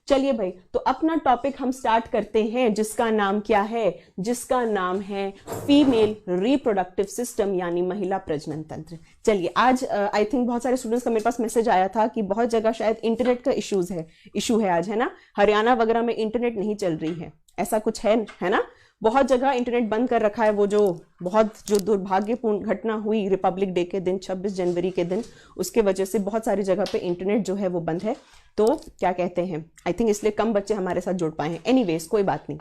चलिए भाई, तो अपना टॉपिक हम स्टार्ट करते हैं, जिसका नाम क्या है, जिसका नाम है फीमेल रिप्रोडक्टिव सिस्टम यानी महिला प्रजनन तंत्र। चलिए, आज आई थिंक बहुत सारे स्टूडेंट्स का मेरे पास मैसेज आया था कि बहुत जगह शायद इंटरनेट का इशू है आज, है ना, हरियाणा वगैरह में इंटरनेट नहीं चल रही है, ऐसा कुछ है ना, बहुत जगह इंटरनेट बंद कर रखा है। वो जो दुर्भाग्यपूर्ण घटना हुई रिपब्लिक डे के दिन 26 जनवरी के दिन, उसके वजह से बहुत सारी जगह पे इंटरनेट जो है वो बंद है। तो क्या कहते हैं, आई थिंक इसलिए कम बच्चे हमारे साथ जुड़ पाए हैं। एनीवेज, कोई बात नहीं।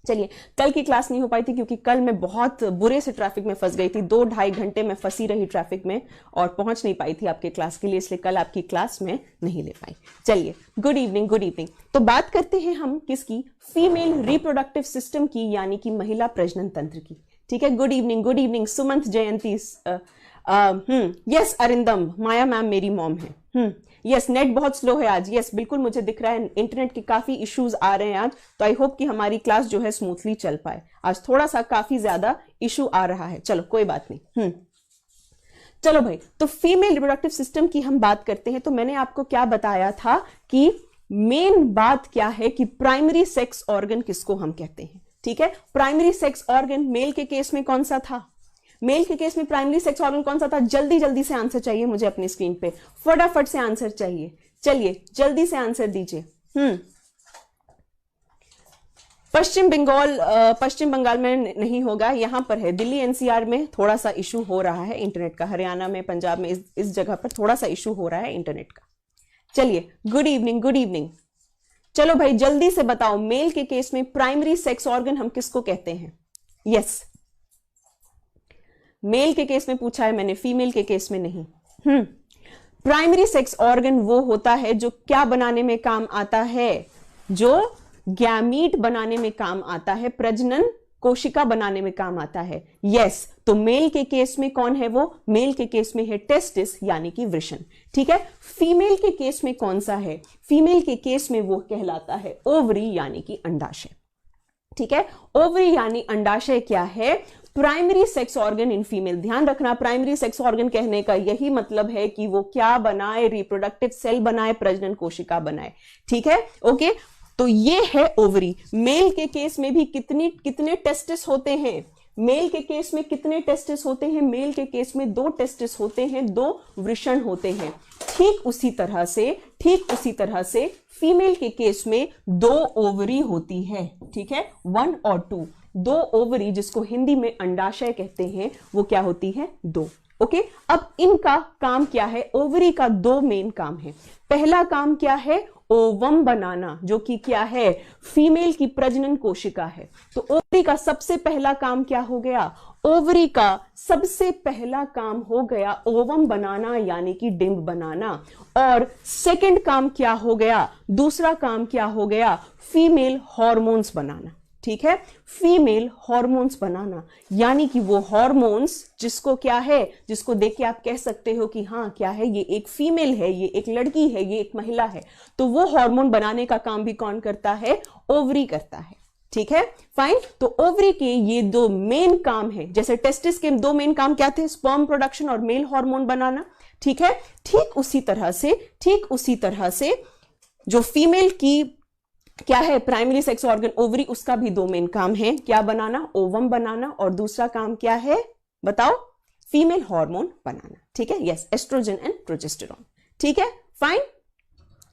चलिए, कल की क्लास नहीं हो पाई थी क्योंकि कल मैं बहुत बुरे से ट्रैफिक में फंस गई थी, 2-2.5 घंटे में फंसी रही ट्रैफिक में और पहुंच नहीं पाई थी आपके क्लास के लिए, इसलिए कल आपकी क्लास में नहीं ले पाई। चलिए, गुड इवनिंग। तो बात करते हैं हम किसकी, फीमेल रिप्रोडक्टिव सिस्टम की, यानी कि महिला प्रजनन तंत्र की। ठीक है, गुड इवनिंग सुमंत, जयंती, यस अरिंदम, माया मैम मेरी मॉम है। यस, नेट बहुत स्लो है आज, यस बिल्कुल मुझे दिख रहा है, इंटरनेट के काफी इश्यूज आ रहे हैं आज, तो आई होप कि हमारी क्लास जो है स्मूथली चल पाए। आज थोड़ा सा काफी ज्यादा इशू आ रहा है, चलो कोई बात नहीं। चलो भाई, तो फीमेल रिप्रोडक्टिव सिस्टम की हम बात करते हैं। तो मैंने आपको क्या बताया था कि मेन बात क्या है कि प्राइमरी सेक्स ऑर्गन किसको हम कहते हैं। ठीक है, प्राइमरी सेक्स ऑर्गन मेल के केस में कौन सा था, मेल के केस में प्राइमरी सेक्स ऑर्गन कौन सा था, जल्दी से आंसर चाहिए मुझे अपनी स्क्रीन पे, फटाफट से आंसर चाहिए। चलिए जल्दी से आंसर दीजिए। पश्चिम बंगाल में नहीं होगा, यहां पर है, दिल्ली एनसीआर में थोड़ा सा इशू हो रहा है इंटरनेट का, हरियाणा में, पंजाब में, इस जगह पर थोड़ा सा इशू हो रहा है इंटरनेट का। चलिए, गुड इवनिंग। चलो भाई जल्दी से बताओ, मेल के केस में प्राइमरी सेक्स ऑर्गन हम किसको कहते हैं। यस, मेल के केस में पूछा है मैंने, फीमेल के केस में नहीं। प्राइमरी सेक्स ऑर्गन वो होता है जो क्या बनाने में काम आता है, जो गैमीट बनाने में काम आता है, प्रजनन कोशिका बनाने में काम आता है। यस, तो मेल के केस में कौन है वो, मेल के केस में है टेस्टिस यानी कि वृषण। ठीक है, फीमेल के केस में कौन सा है, फीमेल के केस में वो कहलाता है ओवरी यानी कि अंडाशय। ठीक है, ओवरी यानी अंडाशय क्या है, primary sex organ in female. ध्यान रखना, प्राइमरी सेक्स ऑर्गन कहने का यही मतलब है कि वो क्या बनाए, रिप्रोडक्टिव सेल बनाए, प्रजनन कोशिका बनाए। ठीक है, ओके, तो ये है ओवरी। मेल के केस में भी कितने टेस्टिस होते हैं, मेल के केस में कितने टेस्टिस होते हैं, मेल के केस में 2 टेस्टिस होते हैं, 2 वृषण होते हैं। ठीक उसी तरह से फीमेल के केस में 2 ओवरी होती है। ठीक है, 1 और 2, 2 ओवरी, जिसको हिंदी में अंडाशय कहते हैं, वो क्या होती है, 2। ओके, अब इनका काम क्या है, ओवरी का 2 मेन काम है। पहला काम क्या है, ओवम बनाना, जो कि क्या है, फीमेल की प्रजनन कोशिका है। तो ओवरी का सबसे पहला काम क्या हो गया, ओवरी का सबसे पहला काम हो गया ओवम बनाना यानी कि डिंब बनाना। और सेकंड काम क्या हो गया, दूसरा काम क्या हो गया, फीमेल हार्मोन्स बनाना। ठीक है, फीमेल हार्मोन्स बनाना, यानी कि वो हार्मोन्स जिसको क्या है, जिसको देख के आप कह सकते हो कि हाँ क्या है, ये एक फीमेल है, ये एक लड़की है, ये एक महिला है, तो वो हार्मोन बनाने का काम भी कौन करता है, ओवरी करता है। ठीक है, फाइन। तो ओवरी के ये 2 मेन काम है, जैसे टेस्टिस के 2 मेन काम क्या थे, स्पर्म प्रोडक्शन और मेल हार्मोन बनाना। ठीक है, ठीक उसी तरह से जो फीमेल की क्या है, प्राइमरी सेक्स ऑर्गन ओवरी, उसका भी 2 मेन काम है, क्या बनाना, ओवम बनाना, और दूसरा काम क्या है बताओ, फीमेल हार्मोन बनाना। ठीक है, यस, एस्ट्रोजन एंड प्रोजेस्टेरॉन। ठीक है, फाइन।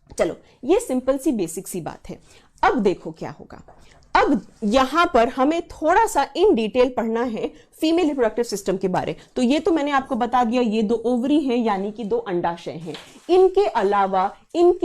चलो, ये सिंपल सी बेसिक सी बात है। अब देखो क्या होगा, अब यहां पर हमें थोड़ा सा इन डिटेल पढ़ना है फीमेल रिप्रोडक्टिव सिस्टम के बारे। तो ये तो मैंने आपको बता दिया, ये 2 ओवरी हैं यानी कि 2 अंडाशय हैं। इनके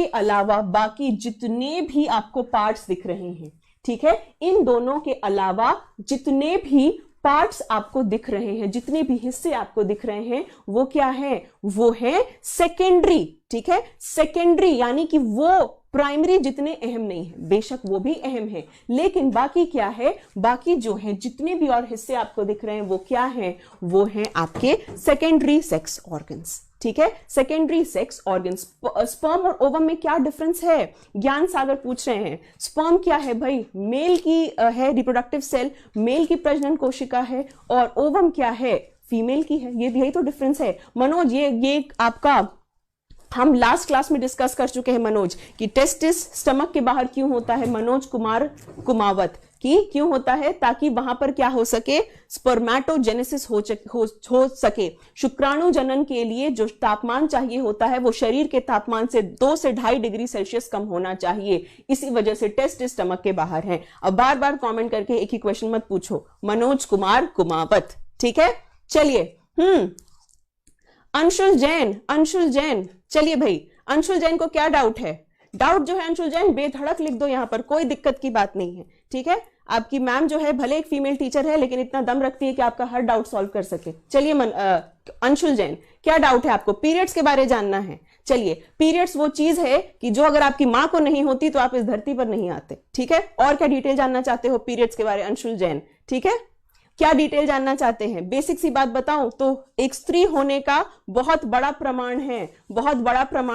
अलावा बाकी जितने भी आपको पार्ट्स दिख रहे हैं, ठीक है, इन दोनों के अलावा जितने भी पार्ट्स आपको दिख रहे हैं, जितने भी हिस्से आपको दिख रहे हैं, वो क्या है, वो है सेकेंडरी। ठीक है, सेकेंडरी यानी कि वो प्राइमरी जितने अहम नहीं है, बेशक वो भी अहम है, लेकिन बाकी क्या है, बाकी जो है जितने भी और हिस्से आपको दिख रहे हैं वो क्या है, वो है आपके सेकेंडरी सेक्स ऑर्गन्स। ठीक है, सेकेंडरी सेक्स ऑर्गन्स। स्पर्म और ओवम में क्या डिफरेंस है, ज्ञान सागर पूछ रहे हैं। स्पर्म क्या है भाई, मेल की है रिप्रोडक्टिव सेल, मेल की प्रजनन कोशिका है, और ओवम क्या है, फीमेल की है। ये यही तो डिफरेंस है मनोज। ये आपका हम लास्ट क्लास में डिस्कस कर चुके हैं मनोज कि टेस्टिस स्टमक के बाहर क्यों होता है, मनोज कुमार कुमावत कि क्यों होता है, ताकि वहां पर क्या हो सके, स्पर्मेटोजेनेसिस हो सके। शुक्राणु जनन के लिए जो तापमान चाहिए होता है वो शरीर के तापमान से 2 से 2.5 डिग्री सेल्सियस कम होना चाहिए, इसी वजह से टेस्टिस स्टमक के बाहर है। अब बार बार कमेंट करके एक ही क्वेश्चन मत पूछो, मनोज कुमार कुमावत, ठीक है। चलिए अंशुल जैन, चलिए भाई, अंशुल जैन को क्या डाउट है? डाउट जो है अंशुल जैन बेधड़क लिख दो यहां पर, कोई दिक्कत की बात नहीं है, ठीक है। आपकी मैम जो है भले एक फीमेल टीचर है लेकिन इतना दम रखती है कि आपका हर डाउट सॉल्व कर सके। चलिए अंशुल जैन, क्या डाउट है आपको? पीरियड्स के बारे जानना है। चलिए, पीरियड्स वो चीज है कि जो अगर आपकी मां को नहीं होती तो आप इस धरती पर नहीं आते, ठीक है। और क्या डिटेल जानना चाहते हो पीरियड्स के बारे अंशुल जैन? ठीक है, क्या डिटेल जानना चाहते हैं? बेसिक सी बात बताऊं तो एक स्त्री होने का बहुत बड़ा प्रमाण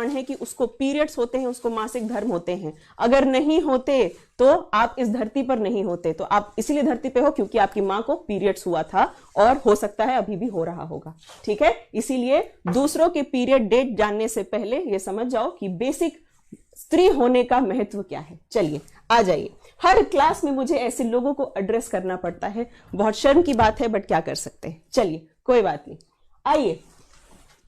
है कि उसको पीरियड्स होते हैं, उसको मासिक धर्म होते हैं। अगर नहीं होते तो आप इस धरती पर नहीं होते। तो आप इसीलिए धरती पे हो क्योंकि आपकी मां को पीरियड्स हुआ था और हो सकता है अभी भी हो रहा होगा, ठीक है। इसीलिए दूसरों के पीरियड डेट जानने से पहले ये समझ जाओ कि बेसिक स्त्री होने का महत्व क्या है। चलिए आ जाइए, हर क्लास में मुझे ऐसे लोगों को एड्रेस करना पड़ता है, बहुत शर्म की बात है बट क्या कर सकते हैं। चलिए कोई बात नहीं, आइए।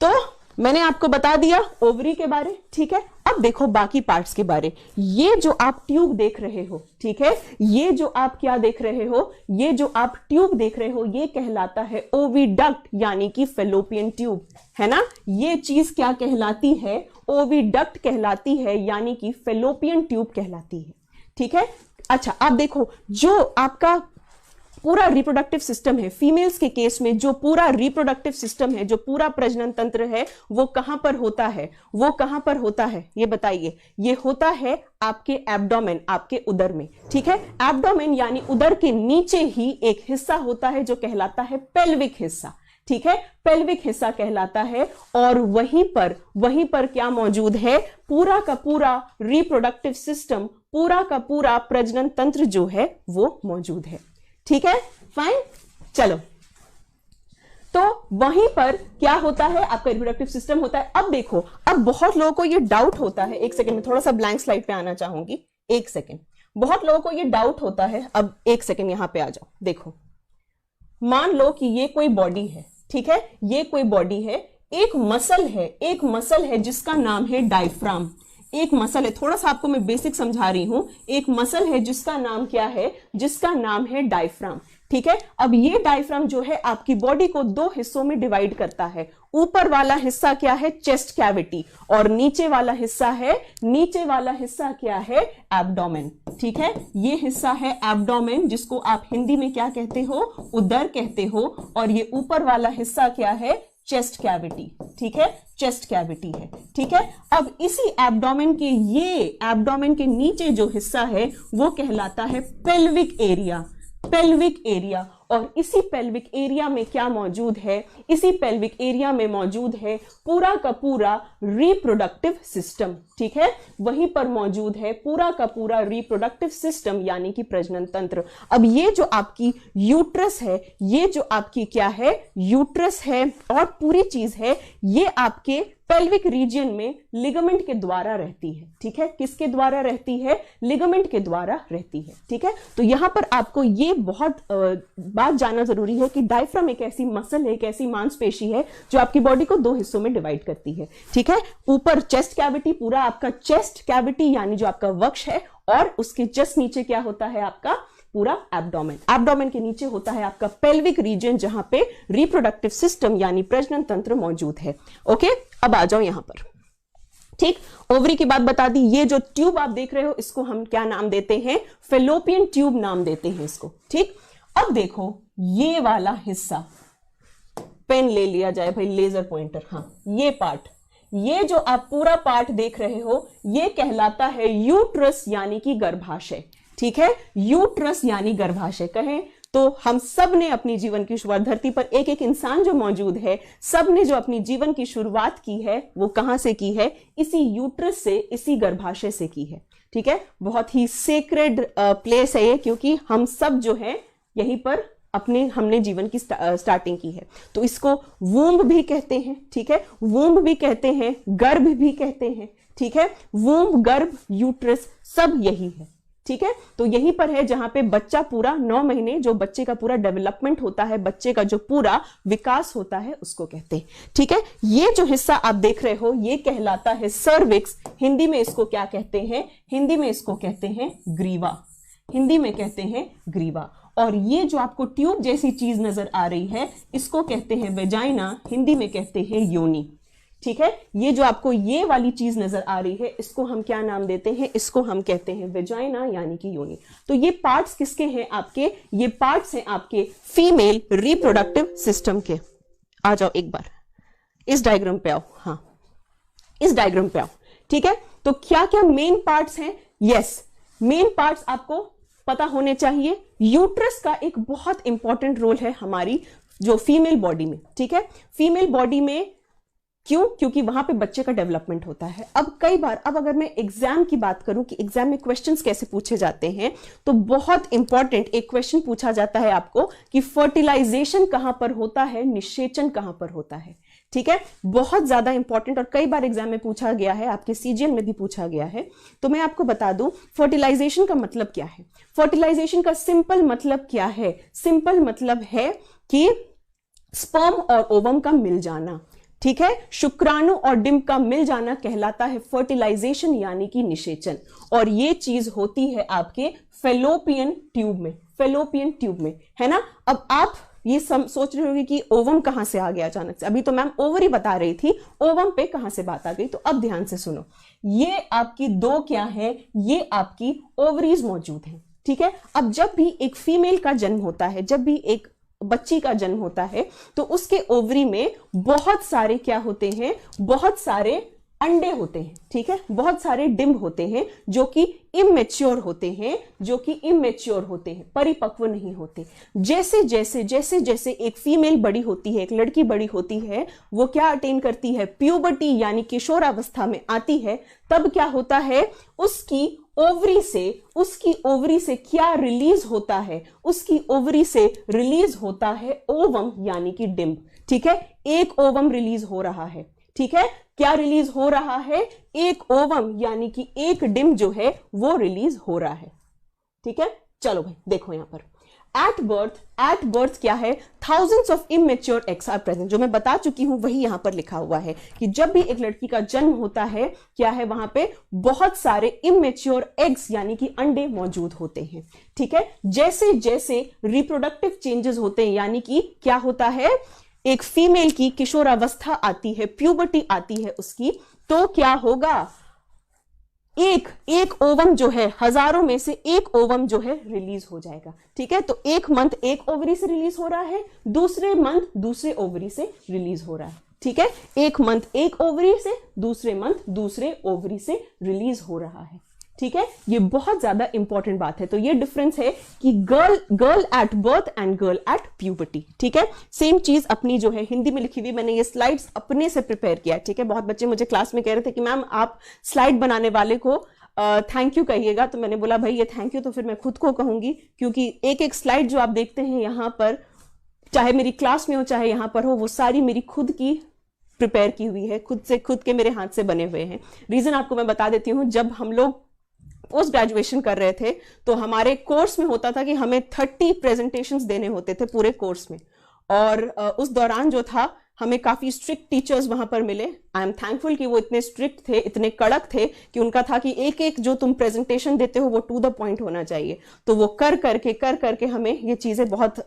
तो मैंने आपको बता दिया ओवरी के बारे, ठीक है। अब देखो बाकी पार्ट्स के बारे। ये जो आप ट्यूब देख रहे हो, ठीक है, ये जो आप क्या देख रहे हो, ये जो आप ट्यूब देख रहे हो ये कहलाता है ओविडक्ट यानी कि फेलोपियन ट्यूब, है ना। ये चीज क्या कहलाती है? ओविडक्ट कहलाती है यानी कि फेलोपियन ट्यूब कहलाती है, ठीक है। अच्छा आप देखो, जो आपका पूरा रिप्रोडक्टिव सिस्टम है फीमेल्स के केस में, जो पूरा रिप्रोडक्टिव सिस्टम है, जो पूरा प्रजनन तंत्र है, वो कहां पर होता है? वो कहां पर होता है ये बताइए? ये होता है आपके एब्डोमेन, आपके उदर में, ठीक है। एब्डोमेन यानी उदर के नीचे ही एक हिस्सा होता है जो कहलाता है पेल्विक हिस्सा, ठीक है। पेल्विक हिस्सा कहलाता है और वहीं पर क्या मौजूद है? पूरा का पूरा रिप्रोडक्टिव सिस्टम, पूरा का पूरा प्रजनन तंत्र जो है वो मौजूद है, ठीक है। फाइन, चलो। तो वहीं पर क्या होता है? आपका रिप्रोडक्टिव सिस्टम होता है। अब देखो, अब बहुत लोगों को ये डाउट होता है, एक सेकंड में थोड़ा सा ब्लैंक स्लाइड पे आना चाहूंगी, एक सेकंड। बहुत लोगों को ये डाउट होता है, अब एक सेकंड यहां पे आ जाओ। देखो, मान लो कि ये कोई बॉडी है, ठीक है, ये कोई बॉडी है, एक मसल है जिसका नाम है डायफ्राम। एक मसल है, थोड़ा सा आपको मैं बेसिक समझा रही हूं। एक मसल है जिसका नाम क्या है? जिसका नाम है डायफ्राम, ठीक है। अब ये डायफ्राम जो है आपकी बॉडी को 2 हिस्सों में डिवाइड करता है। ऊपर वाला हिस्सा क्या है? चेस्ट कैविटी, और नीचे वाला हिस्सा क्या है? एब्डोमेन, ठीक है। ये हिस्सा है एब्डोमेन, जिसको आप हिंदी में क्या कहते हो? उदर कहते हो। और ये ऊपर वाला हिस्सा क्या है? चेस्ट कैविटी, ठीक है, चेस्ट कैविटी है, ठीक है। अब इसी एब्डोमेन के नीचे जो हिस्सा है वो कहलाता है पेल्विक एरिया। और इसी पेल्विक एरिया में क्या मौजूद है? इसी पेल्विक एरिया में मौजूद है पूरा का पूरा रिप्रोडक्टिव सिस्टम, ठीक है। वहीं पर मौजूद है पूरा का पूरा रिप्रोडक्टिव सिस्टम यानी कि प्रजनन तंत्र। अब ये जो आपकी यूट्रस है, ये जो आपकी क्या है? यूट्रस है, और पूरी चीज है ये आपके पेल्विक रीजन में लिगामेंट के द्वारा रहती है, ठीक है। किसके द्वारा रहती है? लिगामेंट के द्वारा रहती है, ठीक है। तो यहां पर आपको ये बहुत बात जानना जरूरी है कि डायफ्राम एक ऐसी मसल है, एक ऐसी मांसपेशी है जो आपकी बॉडी को 2 हिस्सों में डिवाइड करती है, ठीक है। ऊपर चेस्ट कैविटी, पूरा आपका चेस्ट कैविटी यानी जो आपका वक्ष है, और उसके जस्ट नीचे क्या होता है? आपका पूरा एब्डोमेन के नीचे होता है आपका पेल्विक रीजन, जहां पे रिप्रोडक्टिव सिस्टम यानी प्रजनन तंत्र मौजूद है। ओके, अब आ जाओ यहां पर, ठीक। ओवरी की बात बता दी। ये जो ट्यूब आप देख रहे हो इसको हम क्या नाम देते हैं? फेलोपियन ट्यूब नाम देते हैं इसको, ठीक। अब देखो ये वाला हिस्सा, पेन ले लिया जाए भाई, लेजर पॉइंटर, हाँ, ये पार्ट, ये जो आप पूरा पार्ट देख रहे हो ये कहलाता है यूट्रस यानी कि गर्भाशय, ठीक है। यूट्रस यानी गर्भाशय कहें तो हम सब ने अपनी जीवन की शुरुआत, धरती पर एक एक इंसान जो मौजूद है, सब ने जो अपनी जीवन की शुरुआत की है वो कहां से की है? इसी यूट्रस से, इसी गर्भाशय से की है, ठीक है। बहुत ही सेक्रेड प्लेस है ये, क्योंकि हम सब जो है यहीं पर अपने हमने जीवन की स्टार्टिंग की है। तो इसको वूम्ब भी कहते हैं, ठीक है, वूम्ब भी कहते हैं, गर्भ भी कहते हैं, ठीक है, वूम्ब, गर्भ, यूट्रस सब यही है, ठीक है। तो यहीं पर है जहां पे बच्चा पूरा 9 महीने जो बच्चे का पूरा डेवलपमेंट होता है, बच्चे का जो पूरा विकास होता है उसको कहते हैं, ठीक है। ये जो हिस्सा आप देख रहे हो ये कहलाता है सर्विक्स। हिंदी में इसको क्या कहते हैं? हिंदी में इसको कहते हैं ग्रीवा, हिंदी में कहते हैं ग्रीवा। और ये जो आपको ट्यूब जैसी चीज नजर आ रही है इसको कहते हैं वेजाइना, हिंदी में कहते हैं योनि, ठीक है। ये जो आपको ये वाली चीज नजर आ रही है इसको हम क्या नाम देते हैं? इसको हम कहते हैं वेजाइना यानी कि योनि। तो ये पार्ट्स किसके हैं आपके? ये पार्ट्स हैं आपके फीमेल रिप्रोडक्टिव सिस्टम के। आ जाओ एक बार इस डायग्राम पे आओ, हाँ इस डायग्राम पे आओ, ठीक है। तो क्या क्या मेन पार्ट्स हैं? यस, मेन पार्ट्स आपको पता होने चाहिए। यूट्रस का एक बहुत इंपॉर्टेंट रोल है हमारी जो फीमेल बॉडी में, ठीक है। फीमेल बॉडी में क्यों? क्योंकि वहां पे बच्चे का डेवलपमेंट होता है। अब कई बार, अब अगर मैं एग्जाम की बात करूं कि एग्जाम में क्वेश्चंस कैसे पूछे जाते हैं, तो बहुत इंपॉर्टेंट एक क्वेश्चन पूछा जाता है आपको कि फर्टिलाइजेशन कहां पर होता है, निषेचन कहां पर होता है, ठीक है। बहुत ज्यादा इंपॉर्टेंट और कई बार एग्जाम में पूछा गया है, आपके सीजीएल में भी पूछा गया है। तो मैं आपको बता दूं फर्टिलाइजेशन का मतलब क्या है। फर्टिलाइजेशन का सिंपल मतलब क्या है? सिंपल मतलब है कि स्पर्म और ओवम का मिल जाना, ठीक है। शुक्राणु और डिंब का मिल जाना कहलाता है फर्टिलाइजेशन यानी कि निषेचन। और ये चीज होती है आपके फेलोपियन ट्यूब में, फेलोपियन ट्यूब में, है ना। अब आप ये सोच रहे होंगे कि ओवम कहां से आ गया अचानक से। अभी तो मैम ओवरी बता रही थी, ओवम पे कहां से बात आ गई। तो अब ध्यान से सुनो, ये आपकी दो क्या है? ये आपकी ओवरीज मौजूद है, ठीक है। अब जब भी एक फीमेल का जन्म होता है, जब भी एक बच्ची का जन्म होता है, तो उसके ओवरी में बहुत सारे क्या होते हैं? बहुत सारे अंडे होते हैं, ठीक है। बहुत सारे डिंब होते हैं जो कि इमेच्योर होते हैं, जो कि इमेच्योर होते हैं, परिपक्व नहीं होते। जैसे जैसे जैसे जैसे एक फीमेल बड़ी होती है, एक लड़की बड़ी होती है, वो क्या अटेन करती है? प्यूबर्टी यानी किशोरावस्था में आती है। तब क्या होता है? उसकी ओवरी से क्या रिलीज होता है? उसकी ओवरी से रिलीज होता है ओवम यानी कि डिंब, ठीक है। एक ओवम रिलीज हो रहा है, ठीक है। क्या रिलीज हो रहा है? एक ओवम यानी कि एक डिंब जो है वो रिलीज हो रहा है, ठीक है। चलो भाई देखो यहां पर एट बर्थ क्या है? Thousands of immature eggs are present. जो मैं बता चुकी हूं वही यहां पर लिखा हुआ है कि जब भी एक लड़की का जन्म होता है, क्या है? वहां पे बहुत सारे इमेच्योर एग्स यानी कि अंडे मौजूद होते हैं, ठीक है। जैसे जैसे रिप्रोडक्टिव चेंजेस होते हैं, यानी कि क्या होता है? एक फीमेल की किशोरावस्था आती है, प्यूबर्टी आती है उसकी, तो क्या होगा? एक ओवम जो है, हजारों में से एक ओवम जो है रिलीज हो जाएगा, ठीक है। तो एक मंथ एक ओवरी से रिलीज हो रहा है, दूसरे मंथ दूसरे ओवरी से रिलीज हो रहा है, ठीक है। एक मंथ एक ओवरी से, दूसरे मंथ दूसरे ओवरी से रिलीज हो रहा है, ठीक है। ये बहुत ज्यादा इंपॉर्टेंट बात है। तो ये डिफरेंस है कि girl at birth and girl at puberty, ठीक है। सेम चीज अपनी जो है हिंदी में लिखी हुई, मैंने ये स्लाइड्स अपने से प्रिपेयर किया, ठीक है। बहुत बच्चे मुझे क्लास में कह रहे थे कि मैम आप स्लाइड बनाने वाले को थैंक यू कहिएगा। तो मैंने बोला भाई ये थैंक यू तो फिर मैं खुद को कहूंगी, क्योंकि एक एक स्लाइड जो आप देखते हैं यहां पर, चाहे मेरी क्लास में हो चाहे यहां पर हो, वो सारी मेरी खुद की प्रिपेयर की हुई है, खुद के मेरे हाथ से बने हुए हैं। रीजन आपको मैं बता देती हूं, जब हम लोग पोस्ट ग्रेजुएशन कर रहे थे तो हमारे कोर्स में होता था कि हमें 30 प्रेजेंटेशंस देने होते थे पूरे कोर्स में। और उस दौरान जो था हमें काफी स्ट्रिक्ट टीचर्स वहां पर मिले। आई एम थैंकफुल कि वो इतने स्ट्रिक्ट थे, इतने कड़क थे कि उनका था कि एक एक जो तुम प्रेजेंटेशन देते हो वो टू द पॉइंट होना चाहिए। तो वो कर करके हमें ये चीजें बहुत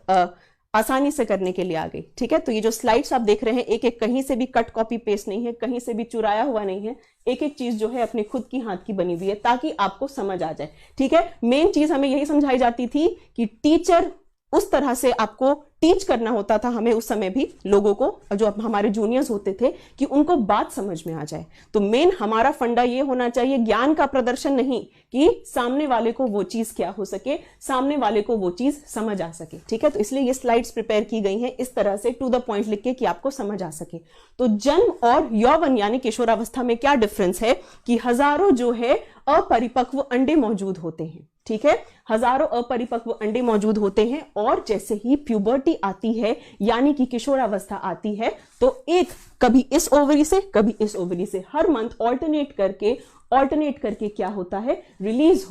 आसानी से करने के लिए आ गई, ठीक है। तो ये जो स्लाइड्स आप देख रहे हैं, एक एक कहीं से भी कट कॉपी पेस्ट नहीं है, कहीं से भी चुराया हुआ नहीं है, एक एक चीज जो है अपने खुद की हाथ की बनी हुई है, ताकि आपको समझ आ जाए, ठीक है। मेन चीज हमें यही समझाई जाती थी कि टीचर उस तरह से आपको टीच करना होता था, हमें उस समय भी लोगों को, जो हमारे जूनियर्स होते थे, कि उनको बात समझ में आ जाए। तो मेन हमारा फंडा ये होना चाहिए, ज्ञान का प्रदर्शन नहीं, कि सामने वाले को वो चीज क्या हो सके, सामने वाले को वो चीज समझ आ सके, ठीक है। तो इसलिए ये स्लाइड्स प्रिपेयर की गई हैं इस तरह से, टू द पॉइंट लिख के कि आपको समझ आ सके। तो जन्म और यौवन यानी किशोरावस्था में क्या डिफरेंस है कि हजारों जो है अपरिपक्व अंडे मौजूद होते हैं, ठीक है, हजारों अपरिपक्व अंडे मौजूद होते हैं और जैसे ही प्यूबर्टी आती है यानी कि किशोरावस्था आती है तो एक कभी इस ओवरी से कभी इस ओवरी से हर मंथ ऑल्टरनेट करके क्या होता है, रिलीज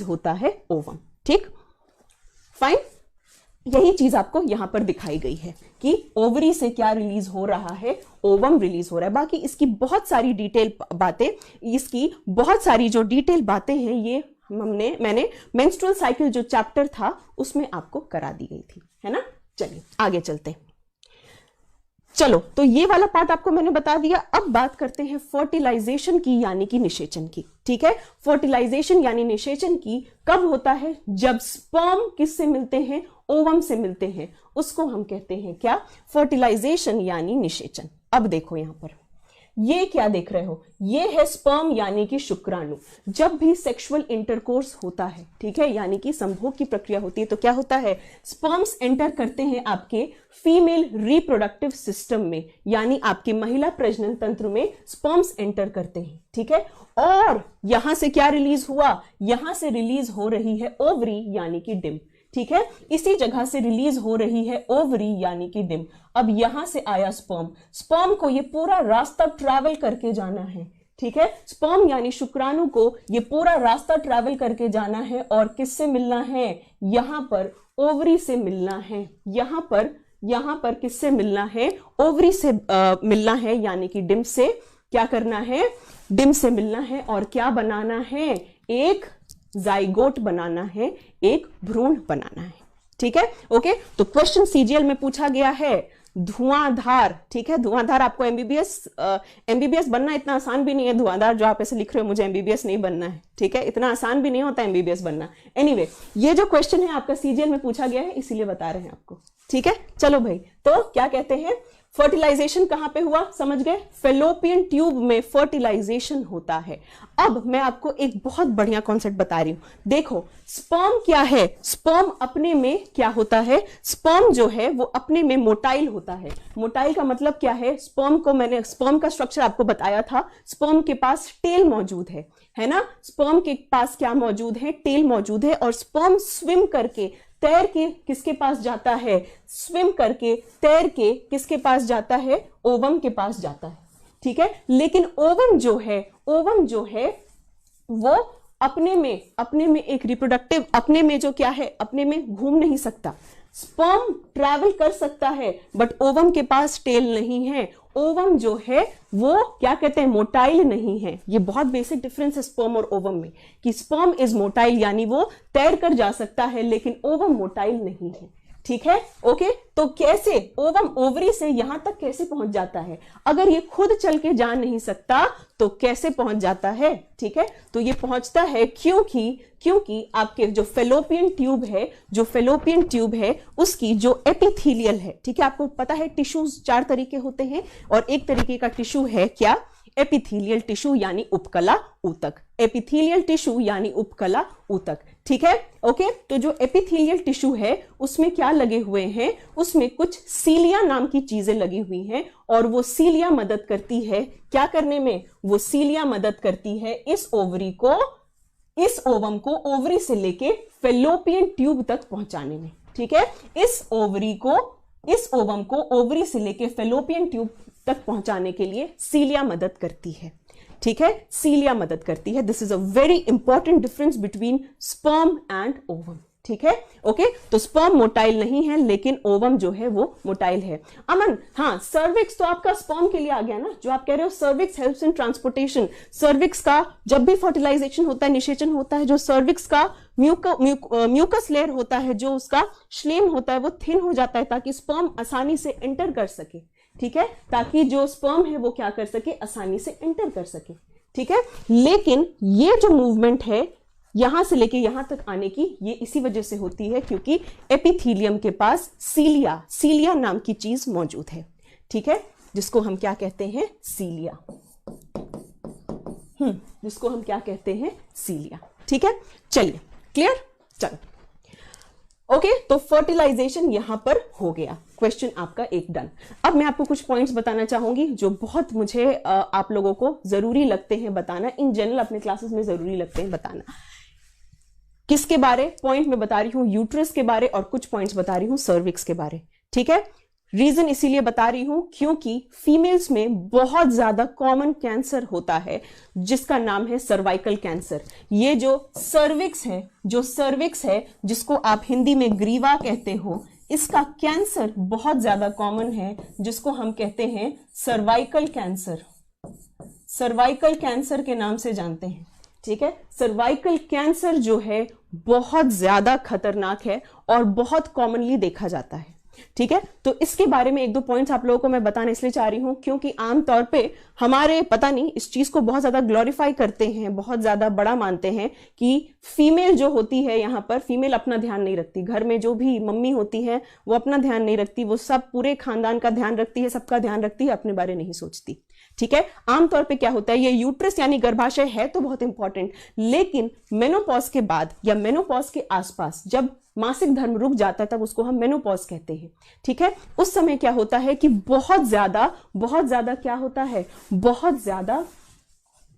होता है ओवम। ठीक, फाइन। यही चीज आपको यहां पर दिखाई गई है कि ओवरी से क्या रिलीज हो रहा है, ओवम रिलीज हो रहा है। बाकी इसकी बहुत सारी डिटेल बातें हैं ये मैंने मेंस्ट्रुअल साइकिल जो चैप्टर था उसमें आपको करा दी गई थी, है ना। चलिए आगे चलते हैं। चलो, तो ये वाला पार्ट आपको मैंने बता दिया। अब बात करते हैं फर्टिलाइजेशन की यानी कि निषेचन की। ठीक है, फर्टिलाइजेशन यानी निषेचन की कब होता है, जब स्पर्म किससे मिलते हैं, ओवम से मिलते हैं, उसको हम कहते हैं क्या, फर्टिलाइजेशन यानी निषेचन। अब देखो यहां पर ये क्या देख रहे हो, ये है स्पर्म यानी कि शुक्राणु। जब भी सेक्सुअल इंटरकोर्स होता है, ठीक है, यानी कि संभोग की प्रक्रिया होती है, तो क्या होता है, स्पर्म्स एंटर करते हैं आपके फीमेल रिप्रोडक्टिव सिस्टम में, यानी आपके महिला प्रजनन तंत्र में स्पर्म्स एंटर करते हैं। ठीक है, और यहां से क्या रिलीज हुआ, यहां से रिलीज हो रही है ओवरी यानी कि डिम। ठीक है, इसी जगह से रिलीज हो रही है ओवरी यानी कि डिम। अब यहां से आया स्पर्म को ये पूरा रास्ता ट्रैवल करके जाना है। ठीक है, स्पर्म यानी शुक्राणु को ये पूरा रास्ता ट्रैवल करके जाना है और किससे मिलना है, यहां पर ओवरी से मिलना है। यहां पर किससे मिलना है, ओवरी से मिलना है, यानी कि डिम से क्या करना है, डिम से मिलना है और क्या बनाना है, एक जाइगोट बनाना है, एक भ्रूण बनाना है। ठीक है, ओके। तो क्वेश्चन सीजीएल में पूछा गया है धुआंधार। ठीक है, धुआंधार आपको एमबीबीएस बनना इतना आसान भी नहीं है। धुआंधार जो आप ऐसे लिख रहे हो, मुझे एमबीबीएस नहीं बनना है, ठीक है, इतना आसान भी नहीं होता एमबीबीएस बनना। एनीवे, ये जो क्वेश्चन है आपका सीजीएल में पूछा गया है, इसीलिए बता रहे हैं आपको। ठीक है, चलो भाई, तो क्या कहते हैं, फर्टिलाइजेशन कहां पे हुआ, समझ गए, फेलोपियन ट्यूब में फर्टिलाइजेशन होता है। अब मैं आपको एक बहुत बढ़िया कॉन्सेप्ट बता रही हूं। देखो, स्पर्म क्या है, स्पर्म अपने में क्या होता है, स्पर्म जो है वो अपने में मोटाइल होता है। मोटाइल का मतलब क्या है, स्पर्म का स्ट्रक्चर आपको बताया था। स्पर्म के पास टेल मौजूद है ना, स्पर्म के पास क्या मौजूद है, टेल मौजूद है। और स्पर्म स्विम करके तैर के किसके पास जाता है, स्विम करके तैर के किसके पास जाता है, ओवम के पास जाता है। ठीक है, लेकिन ओवम जो है वो अपने में एक रिप्रोडक्टिव, अपने में जो क्या है, अपने में घूम नहीं सकता। स्पर्म ट्रैवल कर सकता है बट ओवम के पास टेल नहीं है। ओवम जो है वो क्या कहते हैं, मोटाइल नहीं है। ये बहुत बेसिक डिफरेंस है स्पर्म और ओवम में, कि स्पर्म इज मोटाइल यानी वो तैर कर जा सकता है, लेकिन ओवम मोटाइल नहीं है। ठीक है, ओके। तो कैसे ओवम ओवरी से यहां तक कैसे पहुंच जाता है, अगर ये खुद चल के जा नहीं सकता तो कैसे पहुंच जाता है। ठीक है, तो ये पहुंचता है क्योंकि आपके जो फेलोपियन ट्यूब है उसकी जो एपिथेलियल है, ठीक है, आपको पता है टिश्यूज 4 तरीके होते हैं और एक तरीके का टिश्यू है क्या, एपिथेलियल टिश्यू यानी उपकला ऊतक, एपिथेलियल टिश्यू यानी उपकला ऊतक। ठीक है, ओके। तो जो एपिथेलियल टिश्यू है उसमें क्या लगे हुए हैं, उसमें कुछ सीलिया नाम की चीजें लगी हुई हैं और वो सीलिया मदद करती है क्या करने में, वो सीलिया मदद करती है इस ओवम को ओवरी से लेके फेलोपियन ट्यूब तक पहुंचाने में। ठीक है, इस ओवम को ओवरी से लेके फेलोपियन ट्यूब तक पहुंचाने के लिए सीलिया मदद करती है। ठीक है, सीलिया मदद करती है। This is a very important difference between sperm and ovum. ठीक है, ओके। तो स्पर्म मोटाइल नहीं है लेकिन ओवम जो है वो मोटाइल है। अमन, हाँ, सर्विक्स तो आपका स्पर्म के लिए आ गया ना, जो आप कह रहे हो cervix helps in transportation. Cervix का जब भी फर्टिलाइजेशन होता है, निषेचन होता है, जो सर्विक्स का म्यूकस लेयर होता है, जो उसका श्लेम होता है, वो थिन हो जाता है ताकि स्पर्म आसानी से एंटर कर सके। ठीक है, ताकि जो स्पर्म है वो क्या कर सके, आसानी से एंटर कर सके। ठीक है, लेकिन ये जो मूवमेंट है यहां से लेके यहां तक आने की, ये इसी वजह से होती है क्योंकि एपिथेलियम के पास सीलिया नाम की चीज मौजूद है। ठीक है, जिसको हम क्या कहते हैं, सीलिया, जिसको हम क्या कहते हैं, सीलिया। ठीक है, चलिए, क्लियर, चलो, ओके। तो फर्टिलाइजेशन यहां पर हो गया, क्वेश्चन आपका एक डन। अब मैं आपको कुछ पॉइंट्स बताना चाहूंगी जो बहुत मुझे आप लोगों को जरूरी लगते हैं बताना, इन जनरल अपने क्लासेस में जरूरी लगते हैं बताना। किसके बारे? पॉइंट में बता रही हूं यूट्रस के बारे और कुछ पॉइंट्स बता रही हूं सर्विक्स के बारे। ठीक है, रीजन इसीलिए बता रही हूं क्योंकि फीमेल्स में बहुत ज्यादा कॉमन कैंसर होता है जिसका नाम है सर्वाइकल कैंसर। ये जो सर्विक्स है जिसको आप हिंदी में ग्रीवा कहते हो, इसका कैंसर बहुत ज्यादा कॉमन है जिसको हम कहते हैं सर्वाइकल कैंसर। सर्वाइकल कैंसर के नाम से जानते हैं। ठीक है, सर्वाइकल कैंसर जो है बहुत ज्यादा खतरनाक है और बहुत कॉमनली देखा जाता है। ठीक है, तो इसके बारे में एक दो पॉइंट्स आप लोगों को मैं बताने इसलिए चाह रही हूं क्योंकि आमतौर पे हमारे पता नहीं इस चीज को बहुत ज्यादा ग्लोरीफाई करते हैं, बहुत ज्यादा बड़ा मानते हैं कि फीमेल जो होती है, यहां पर फीमेल अपना ध्यान नहीं रखती। घर में जो भी मम्मी होती है वो अपना ध्यान नहीं रखती, वो सब पूरे खानदान का ध्यान रखती है, सबका ध्यान रखती है, अपने बारे नहीं सोचती। ठीक है, आमतौर पे क्या होता है, ये यूट्रस यानी गर्भाशय है तो बहुत इंपॉर्टेंट, लेकिन मेनोपॉज के बाद या मेनोपॉज के आसपास जब मासिक धर्म रुक जाता है तब उसको हम मेनोपॉज कहते हैं। ठीक है, उस समय क्या होता है कि बहुत ज्यादा क्या होता है, बहुत ज्यादा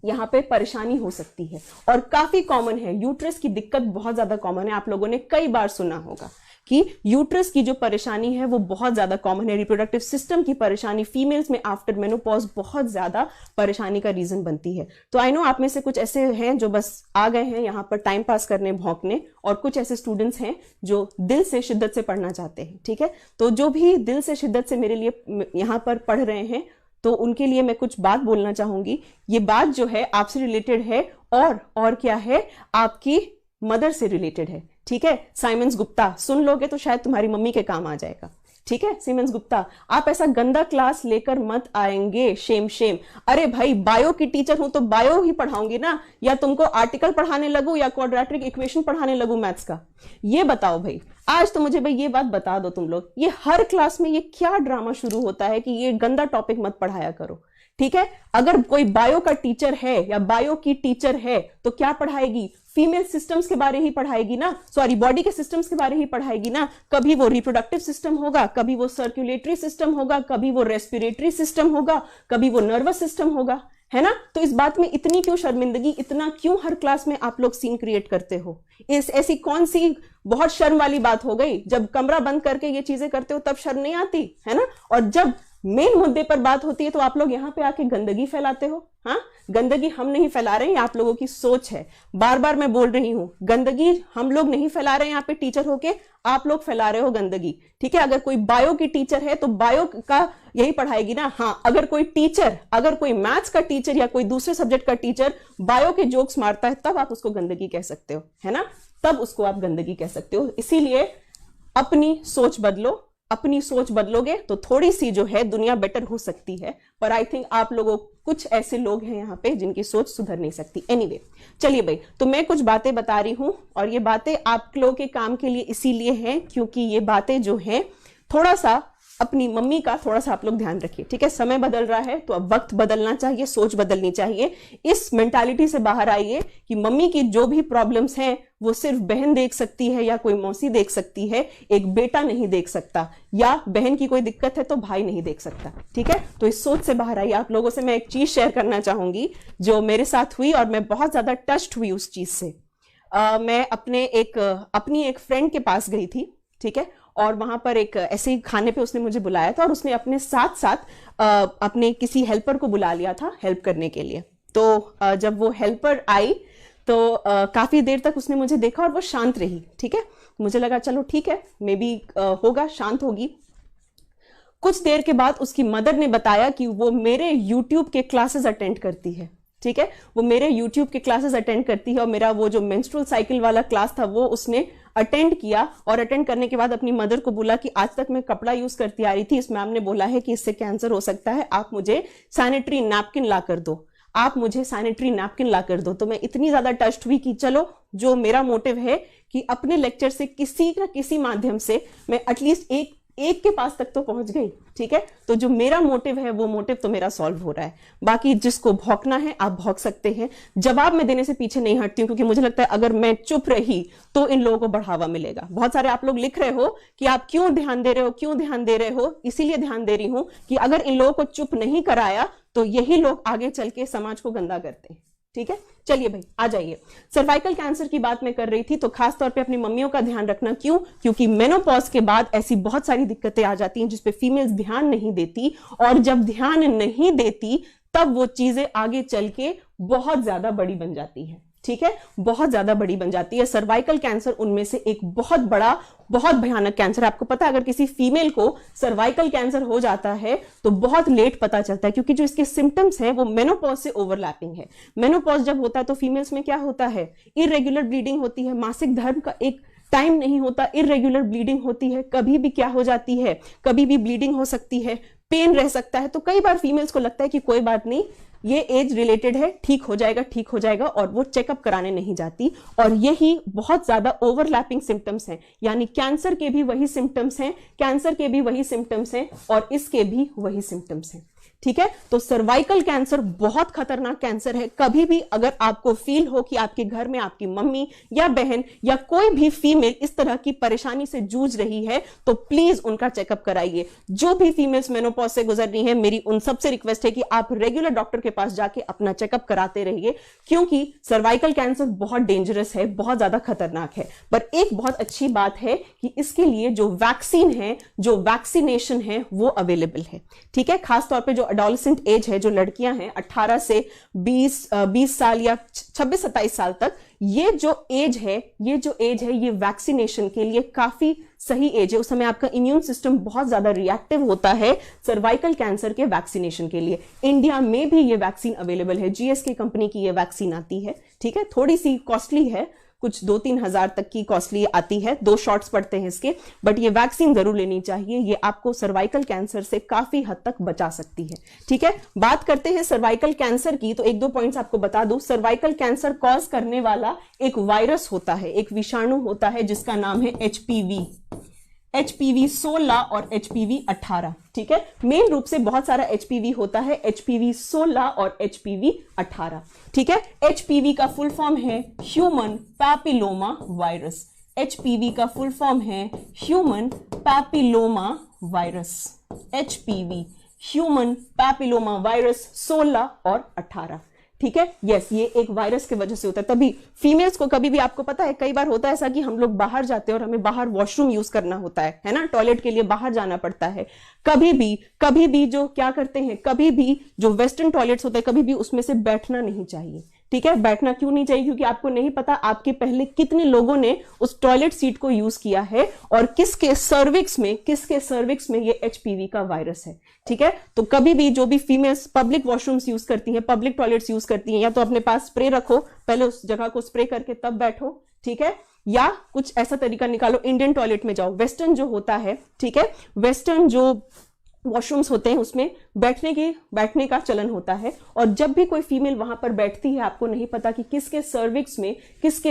यहां पे परेशानी हो सकती है और काफी कॉमन है। यूट्रस की दिक्कत बहुत ज्यादा कॉमन है, आप लोगों ने कई बार सुना होगा कि यूट्रस की जो परेशानी है वो बहुत ज्यादा कॉमन है। रिप्रोडक्टिव सिस्टम की परेशानी फीमेल्स में आफ्टर मेनोपॉज बहुत ज्यादा परेशानी का रीजन बनती है। तो आई नो आप में से कुछ ऐसे हैं जो बस आ गए हैं यहाँ पर टाइम पास करने, भौंकने, और कुछ ऐसे स्टूडेंट्स हैं जो दिल से शिद्दत से पढ़ना चाहते हैं। ठीक है, तो जो भी दिल से शिद्दत से मेरे लिए यहाँ पर पढ़ रहे हैं तो उनके लिए मैं कुछ बात बोलना चाहूंगी। ये बात जो है आपसे रिलेटेड है और क्या है, आपकी मदर से रिलेटेड है। ठीक है, साइमंस गुप्ता सुन लोगे तो शायद तुम्हारी मम्मी के काम आ जाएगा। ठीक है, साइमंस गुप्ता, आप ऐसा गंदा क्लास लेकर मत आएंगे, शेम शेम। अरे भाई, बायो की टीचर हूं तो बायो ही पढ़ाऊंगी ना, या तुमको आर्टिकल पढ़ाने लगूं या क्वाड्रेटिक इक्वेशन पढ़ाने लगूं मैथ्स का? ये बताओ भाई, आज तो मुझे भाई ये बात बता दो तुम लोग, ये हर क्लास में ये क्या ड्रामा शुरू होता है कि ये गंदा टॉपिक मत पढ़ाया करो। ठीक है, अगर कोई बायो का टीचर है या बायो की टीचर है तो क्या पढ़ाएगी? फीमेल सिस्टम्स के बारे ही पढ़ाएगी ना, सॉरी बॉडी के सिस्टम्स के बारे ही पढ़ाएगी ना। कभी वो रिप्रोडक्टिव सिस्टम होगा, कभी वो सर्कुलेटरी सिस्टम होगा, कभी वो रेस्पिरेटरी सिस्टम होगा, कभी वो नर्वस सिस्टम होगा, है ना। तो इस बात में इतनी क्यों शर्मिंदगी, इतना क्यों हर क्लास में आप लोग सीन क्रिएट करते हो? ऐसी कौन सी बहुत शर्म वाली बात हो गई? जब कमरा बंद करके ये चीजें करते हो तब शर्म नहीं आती, है ना। और जब मेन मुद्दे पर बात होती है तो आप लोग यहाँ पे आके गंदगी फैलाते हो। हाँ, गंदगी हम नहीं फैला रहे हैं, आप लोगों की सोच है। बार बार मैं बोल रही हूं, गंदगी हम लोग नहीं फैला रहे हैं यहाँ पे टीचर होके, आप लोग फैला रहे हो गंदगी। ठीक है, अगर कोई बायो की टीचर है तो बायो का यही पढ़ाएगी ना। हाँ, अगर कोई मैथ्स का टीचर या कोई दूसरे सब्जेक्ट का टीचर बायो के जोक्स मारता है तब आप उसको गंदगी कह सकते हो, है ना, तब उसको आप गंदगी कह सकते हो। इसीलिए अपनी सोच बदलो, अपनी सोच बदलोगे तो थोड़ी सी जो है दुनिया बेटर हो सकती है। पर आई थिंक आप लोगों, कुछ ऐसे लोग हैं यहाँ पे जिनकी सोच सुधर नहीं सकती। एनीवे, चलिए भाई, तो मैं कुछ बातें बता रही हूं और ये बातें आप लोगों के काम के लिए इसीलिए हैं क्योंकि ये बातें जो हैं थोड़ा सा अपनी मम्मी का थोड़ा सा आप लोग ध्यान रखिए। ठीक है, समय बदल रहा है तो अब वक्त बदलना चाहिए, सोच बदलनी चाहिए। इस मेंटालिटी से बाहर आइए कि मम्मी की जो भी प्रॉब्लम्स हैं वो सिर्फ बहन देख सकती है या कोई मौसी देख सकती है, एक बेटा नहीं देख सकता, या बहन की कोई दिक्कत है तो भाई नहीं देख सकता। ठीक है, तो इस सोच से बाहर आइए। आप लोगों से मैं एक चीज शेयर करना चाहूंगी जो मेरे साथ हुई और मैं बहुत ज्यादा टच्ड हुई उस चीज से। मैं अपनी एक फ्रेंड के पास गई थी। ठीक है, और वहां पर एक ऐसे ही खाने पे उसने मुझे बुलाया था और उसने अपने साथ साथ अपने किसी हेल्पर को बुला लिया था हेल्प करने के लिए। तो जब वो हेल्पर आई तो काफी देर तक उसने मुझे देखा और वो शांत रही। ठीक है, मुझे लगा चलो ठीक है, मे बी होगा, शांत होगी। कुछ देर के बाद उसकी मदर ने बताया कि वो मेरे YouTube के क्लासेस अटेंड करती है। ठीक है, वो मेरे YouTube के क्लासेस अटेंड करती है और मेरा वो जो मेंस्ट्रुअल साइकिल वाला क्लास था वो उसने अटेंड किया और अटेंड करने के बाद अपनी मदर को बोला कि आज तक मैं कपड़ा यूज करती आ रही थी, इस मैम ने बोला है कि इससे कैंसर हो सकता है, आप मुझे सैनिटरी नैपकिन ला कर दो, आप मुझे सैनिटरी नैपकिन ला कर दो। तो मैं इतनी ज्यादा टच्ड हुई कि चलो, जो मेरा मोटिव है कि अपने लेक्चर से किसी न किसी माध्यम से मैं एटलीस्ट एक के पास तक तो पहुंच गई। ठीक है, तो जो मेरा मोटिव है वो मोटिव तो मेरा सॉल्व हो रहा है। बाकी जिसको भौंकना है आप भौंक सकते हैं, जवाब मैं देने से पीछे नहीं हटती हूँ क्योंकि मुझे लगता है अगर मैं चुप रही तो इन लोगों को बढ़ावा मिलेगा। बहुत सारे आप लोग लिख रहे हो कि आप क्यों ध्यान दे रहे हो, इसीलिए ध्यान दे रही हूं कि अगर इन लोगों को चुप नहीं कराया तो यही लोग आगे चल के समाज को गंदा करते हैं। ठीक है, चलिए भाई आ जाइए। सर्वाइकल कैंसर की बात मैं कर रही थी, तो खास तौर पे अपनी मम्मियों का ध्यान रखना। क्यों? क्योंकि मेनोपॉज के बाद ऐसी बहुत सारी दिक्कतें आ जाती हैं जिसपे फीमेल्स ध्यान नहीं देती, और जब ध्यान नहीं देती तब वो चीजें आगे चल के बहुत ज्यादा बड़ी बन जाती है। ठीक है, बहुत ज्यादा बड़ी बन जाती है। सर्वाइकल कैंसर उनमें से एक बहुत बड़ा, बहुत भयानक कैंसर है। आपको पता है, अगर किसी फीमेल को सर्वाइकल कैंसर हो जाता है तो बहुत लेट पता चलता है, क्योंकि जो इसके सिम्टम्स हैं वो मेनोपॉज से ओवरलैपिंग है। मेनोपॉज जब होता है तो फीमेल्स में क्या होता है, इरेगुलर ब्लीडिंग होती है, मासिक धर्म का एक टाइम नहीं होता, इरेगुलर ब्लीडिंग होती है, कभी भी क्या हो जाती है, कभी भी ब्लीडिंग हो सकती है, पेन रह सकता है। तो कई बार फीमेल्स को लगता है कि कोई बात नहीं, ये एज रिलेटेड है, ठीक हो जाएगा, ठीक हो जाएगा, और वो चेकअप कराने नहीं जाती। और यही बहुत ज्यादा ओवरलैपिंग सिम्टम्स हैं, यानी कैंसर के भी वही सिम्टम्स हैं, कैंसर के भी वही सिम्टम्स हैं, और इसके भी वही सिम्टम्स हैं। ठीक है, तो सर्वाइकल कैंसर बहुत खतरनाक कैंसर है। कभी भी अगर आपको फील हो कि आपके घर में आपकी मम्मी या बहन या कोई भी फीमेल इस तरह की परेशानी से जूझ रही है, तो प्लीज उनका चेकअप कराइए। जो भी फीमेल्स मेनोपॉज से गुजर रही हैं, मेरी उन सबसे रिक्वेस्ट है कि आप रेगुलर डॉक्टर के पास जाके अपना चेकअप कराते रहिए, क्योंकि सर्वाइकल कैंसर बहुत डेंजरस है, बहुत ज्यादा खतरनाक है। पर एक बहुत अच्छी बात है कि इसके लिए जो वैक्सीन है, जो वैक्सीनेशन है, वो अवेलेबल है। ठीक है, खासतौर पर जो एडोलेसेंट एज है, जो लड़कियां हैं 18 से 20 साल या 26-27 साल तक, ये जो एज है, ये वैक्सीनेशन के लिए काफी सही एज है। उस समय आपका इम्यून सिस्टम बहुत ज्यादा रिएक्टिव होता है सर्वाइकल कैंसर के वैक्सीनेशन के लिए। इंडिया में भी ये वैक्सीन अवेलेबल है, जीएसके कंपनी की ये वैक्सीन आती है। ठीक है, थोड़ी सी कॉस्टली है, कुछ 2-3 हजार तक की कॉस्टली आती है, 2 शॉट्स पड़ते हैं इसके, बट ये वैक्सीन जरूर लेनी चाहिए। ये आपको सर्वाइकल कैंसर से काफी हद तक बचा सकती है। ठीक है, बात करते हैं सर्वाइकल कैंसर की, तो 1-2 पॉइंट्स आपको बता दूं। सर्वाइकल कैंसर कॉज करने वाला एक वायरस होता है, एक विषाणु होता है, जिसका नाम है HPV 16 और HPV 18। ठीक है, मेन रूप से बहुत सारा HPV होता है, HPV 16 और HPV 18। ठीक है, HPV का फुल फॉर्म है ह्यूमन पैपिलोमा वायरस। HPV का फुल फॉर्म है human papilloma virus. HPV human papilloma virus 16 और 18। ठीक है, यस, ये एक वायरस की वजह से होता है। तभी फीमेल्स को कभी भी, आपको पता है, कई बार होता है ऐसा कि हम लोग बाहर जाते हैं और हमें बाहर वॉशरूम यूज करना होता है ना, टॉयलेट के लिए बाहर जाना पड़ता है। कभी भी जो क्या करते हैं, कभी भी जो वेस्टर्न टॉयलेट्स होते हैं, कभी भी उसमें से बैठना नहीं चाहिए। ठीक है, बैठना क्यों नहीं चाहिए? क्योंकि आपको नहीं पता आपके पहले कितने लोगों ने उस टॉयलेट सीट को यूज किया है और किसके सर्विक्स में ये HPV का वायरस है। ठीक है, तो कभी भी जो भी फीमेल्स पब्लिक वॉशरूम्स यूज करती हैं, पब्लिक टॉयलेट्स यूज करती हैं, या तो अपने पास स्प्रे रखो, पहले उस जगह को स्प्रे करके तब बैठो। ठीक है, या कुछ ऐसा तरीका निकालो, इंडियन टॉयलेट में जाओ। वेस्टर्न जो होता है, ठीक है, वेस्टर्न जो वॉशरूम्स होते हैं उसमें बैठने का चलन होता है, और जब भी कोई फीमेल वहां पर बैठती है, आपको नहीं पता कि किसके